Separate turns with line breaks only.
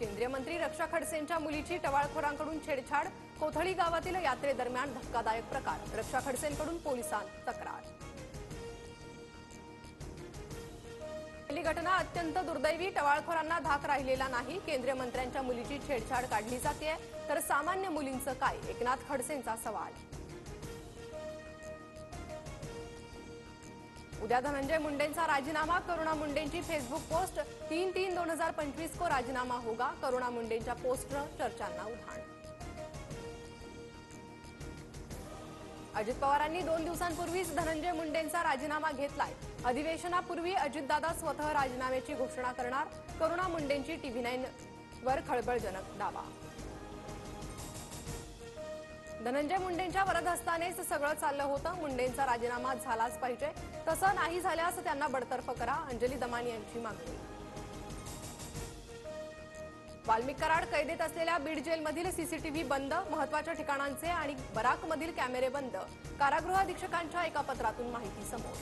केंद्रीय मंत्री रक्षा खडसेंच्या मुलीची टवाळखोरांकडून छेडछाड, कोथळी गावातील यात्रेदरम्यान धक्कादायक प्रकार, रक्षा खडसेंकडून पोलिसांत तक्रार। पहिली घटना अत्यंत दुर्दैवी, टवाळखोरांना धाक राहिलेला नाही। केंद्रीय मंत्र्यांच्या मुलीची छेडछाड काढली जाते तर सामान्य मुलींचं काय, एकनाथ खडसेंचा सवाल। उद्या धनंजय मुंडेंचा राजीनामा, करुणा मुंडेंची फेसबुक पोस्ट, 3/3/2025 को राजीनामा होगा। करुणा मुंडेंच्या पोस्टनं चर्चांना उधाण। अजित पवारांनी 2 दिवसांपूर्वीच धनंजय मुंडेंचा राजीनामा घेतलाय। अधिवेशनापूर्वी अजितदादा स्वतः राजीनाम्याची घोषणा करणार, करुणा मुंडेंची TV9 वर खळबळजनक दावा। धनंजय मुंडेंच्या वरदहस्तानेच सगळं चाललं होतं, मुंडेंचा राजीनामा झालाच पाहिजे, तसं नाही झाल्यास त्यांना बडतर्फ करा, अंजली दमानी यांची मागणी। वाल्मिक कराड कैदेत असलेल्या बीड जेलमधील सीसीटीव्ही बंद, महत्वाच्या ठिकाणांचे आणि बराकमधील कॅमेरे बंद, कारागृह अधीक्षकांच्या एका पत्रातून माहिती समोर।